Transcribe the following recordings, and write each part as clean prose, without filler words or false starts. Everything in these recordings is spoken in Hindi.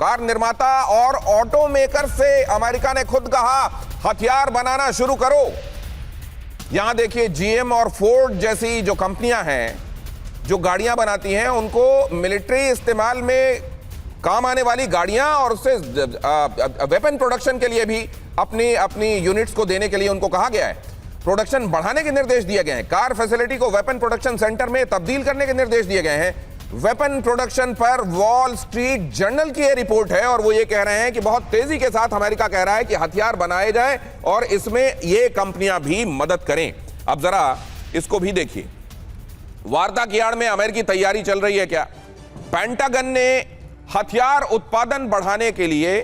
कार निर्माता और ऑटो मेकर से अमेरिका ने खुद कहा हथियार बनाना शुरू करो। यहां देखिए, जीएम और फोर्ड जैसी जो कंपनियां हैं जो गाड़ियां बनाती हैं, उनको मिलिट्री इस्तेमाल में काम आने वाली गाड़ियां और उससे वेपन प्रोडक्शन के लिए भी अपनी यूनिट्स को देने के लिए उनको कहा गया है। प्रोडक्शन बढ़ाने के निर्देश दिए गए हैं। कार फैसिलिटी को वेपन प्रोडक्शन सेंटर में तब्दील करने के निर्देश दिए गए हैं। वेपन प्रोडक्शन पर वॉल स्ट्रीट जर्नल की यह रिपोर्ट है और वो ये कह रहे हैं कि बहुत तेजी के साथ अमेरिका कह रहा है कि हथियार बनाए जाए और इसमें ये कंपनियां भी मदद करें। अब जरा इसको भी देखिए, वार्ता की आड़ में अमेरिकी तैयारी चल रही है क्या? पेंटागन ने हथियार उत्पादन बढ़ाने के लिए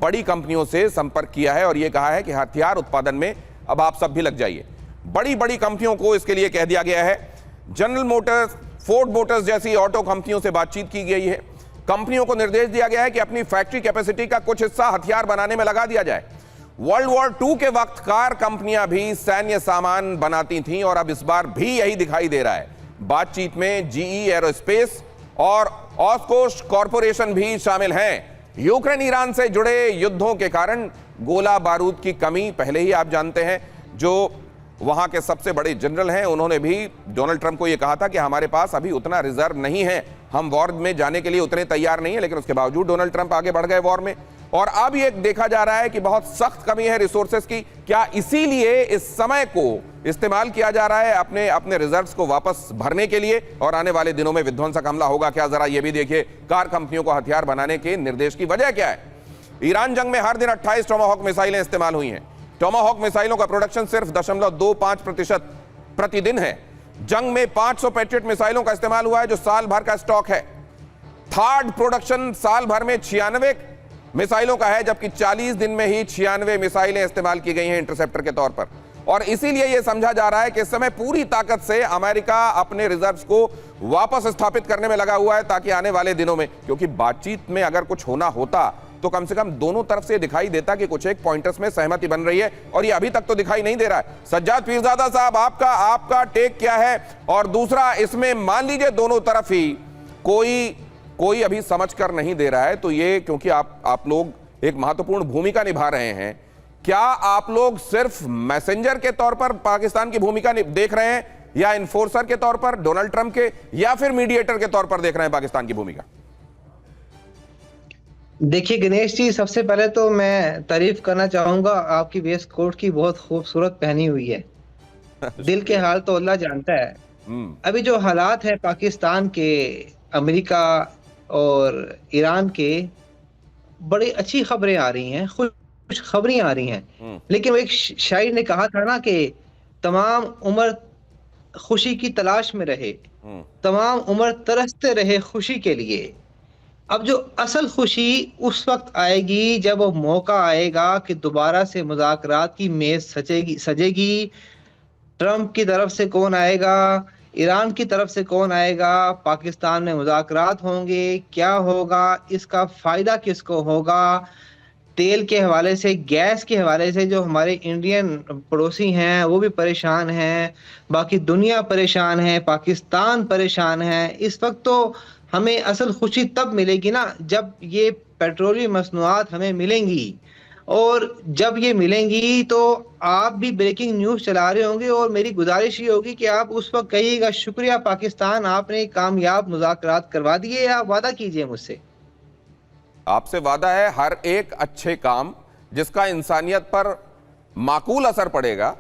बड़ी कंपनियों से संपर्क किया है और यह कहा है कि हथियार उत्पादन में अब आप सब भी लग जाइए। बड़ी बड़ी कंपनियों को इसके लिए कह दिया गया है। जनरल मोटर्स, फोर्ड मोटर्स जैसी ऑटो कंपनियों से बातचीत की गई है। कंपनियों को निर्देश दिया गया है कि अपनी फैक्ट्री कैपेसिटी का कुछ हिस्सा हथियार बनाने में लगा दिया जाए। वर्ल्ड वॉर II के वक्त कार कंपनियां भी सैन्य सामान बनाती थीं और अब इस बार भी यही दिखाई दे रहा है। बातचीत में GE एरोस्पेस और ऑस्कोश कॉरपोरेशन भी शामिल हैं। यूक्रेन ईरान से जुड़े युद्धों के कारण गोला बारूद की कमी पहले ही आप जानते हैं। जो वहां के सबसे बड़े जनरल हैं, उन्होंने भी डोनाल्ड ट्रंप को यह कहा था कि हमारे पास अभी उतना रिजर्व नहीं है, हम वॉर में जाने के लिए उतने तैयार नहीं है। लेकिन उसके बावजूद डोनाल्ड ट्रंप आगे बढ़ गए वॉर में और अब ये देखा जा रहा है कि बहुत सख्त कमी है रिसोर्सेस की। क्या इसीलिए इस समय को इस्तेमाल किया जा रहा है अपने रिजर्व्स को वापस भरने के लिए और आने वाले दिनों में विध्वंसक हमला होगा क्या? जरा ये भी देखिए, कार कंपनियों को हथियार बनाने के निर्देश की वजह क्या है? ईरान जंग में हर दिन 28 टोमाहॉक मिसाइलें इस्तेमाल हुई हैं। टोमाहॉक मिसाइलों का प्रोडक्शन सिर्फ 0.25% प्रतिदिन है। जंग में 500 पैट्रियट मिसाइलों का इस्तेमाल हुआ है जो साल भर का स्टॉक है। थर्ड प्रोडक्शन साल भर में 96 मिसाइलों का है, जबकि 40 दिन में ही 96 मिसाइलें इस्तेमाल की गई हैं इंटरसेप्टर के तौर पर। और इसीलिए यह समझा जा रहा है कि इस समय पूरी ताकत से अमेरिका अपने रिजर्व्स को वापस स्थापित करने में लगा हुआ है ताकि आने वाले दिनों में, क्योंकि बातचीत में अगर कुछ होना होता तो कम से कम दोनों तरफ से दिखाई देता कि कुछ एक पॉइंटर्स में सहमति बन रही है और ये अभी तक तो दिखाई नहीं दे रहा है। सज्जाद पीरजादा साहब, आपका टेक क्या है? और दूसरा, इसमें मान लीजिए दोनों तरफ ही कोई अभी समझ कर नहीं दे रहा है, तो ये क्योंकि आप लोग एक महत्वपूर्ण भूमिका निभा रहे हैं, क्या आप लोग सिर्फ मैसेंजर के तौर पर पाकिस्तान की भूमिका देख रहे हैं या इन्फोर्सर के तौर पर डोनाल्ड ट्रंप के, या फिर मीडिएटर के तौर पर देख रहे हैं पाकिस्तान की भूमिका? देखिए गणेश जी, सबसे पहले तो मैं तारीफ करना चाहूंगा, आपकी वेस्ट कोट की बहुत खूबसूरत पहनी हुई है। दिल के हाल तो अल्लाह जानता है। अभी जो हालात है पाकिस्तान के, अमेरिका और ईरान के, बड़ी अच्छी खबरें आ रही हैं, कुछ खबरें आ रही हैं। लेकिन वो एक शायर ने कहा था ना कि तमाम उम्र खुशी की तलाश में रहे, तमाम उम्र तरसते रहे खुशी के लिए। अब जो असल खुशी उस वक्त आएगी जब वो मौका आएगा कि दोबारा से मुज़ाकरात की मेज सजेगी। ट्रंप की तरफ से कौन आएगा, ईरान की तरफ से कौन आएगा, पाकिस्तान में मुज़ाकरात होंगे, क्या होगा, इसका फ़ायदा किसको होगा? तेल के हवाले से, गैस के हवाले से जो हमारे इंडियन पड़ोसी हैं वो भी परेशान हैं, बाकी दुनिया परेशान है, पाकिस्तान परेशान है। इस वक्त तो हमें असल खुशी तब मिलेगी ना जब ये पेट्रोलियम मसनूआत हमें मिलेंगी, और जब ये मिलेंगी तो आप भी ब्रेकिंग न्यूज़ चला रहे होंगे और मेरी गुजारिश ये होगी कि आप उस वक्त कहिएगा शुक्रिया पाकिस्तान, आपने कामयाब मुज़ाकरात करवा दिए। आप वादा कीजिए मुझसे। आपसे वादा है हर एक अच्छे काम जिसका इंसानियत पर माकूल असर पड़ेगा,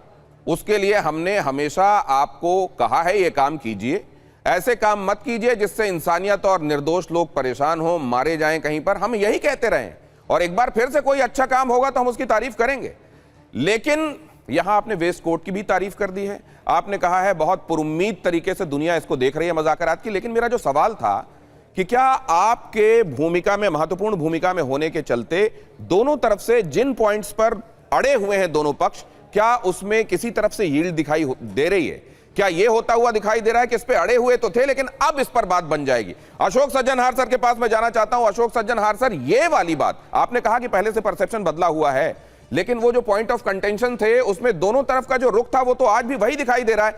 उसके लिए हमने हमेशा आपको कहा है ये काम कीजिए। ऐसे काम मत कीजिए जिससे इंसानियत और निर्दोष लोग परेशान हो, मारे जाएं कहीं पर। हम यही कहते रहें और एक बार फिर से कोई अच्छा काम होगा तो हम उसकी तारीफ करेंगे। लेकिन यहां आपने वेस्ट कोट की भी तारीफ कर दी है। आपने कहा है बहुत पुरुम्मीद तरीके से दुनिया इसको देख रही है मुज़ाकरात की। लेकिन मेरा जो सवाल था कि क्या आपके भूमिका में, महत्वपूर्ण भूमिका में होने के चलते दोनों तरफ से जिन पॉइंट्स पर अड़े हुए हैं दोनों पक्ष, क्या उसमें किसी तरफ से यील्ड दिखाई दे रही है? क्या यह होता हुआ दिखाई दे रहा है कि इस पे अड़े हुए तो थे लेकिन अब इस पर बात बन जाएगी? अशोक सज्जनहार सर के पास मैं जाना चाहता हूं। अशोक सज्जनहार सर, ये वाली बात आपने कहा कि पहले से परसेप्शन बदला हुआ है, लेकिन वो जो पॉइंट ऑफ कंटेंशन थे उसमें दोनों तरफ का जो रुख था वो तो आज भी वही दिखाई दे रहा है।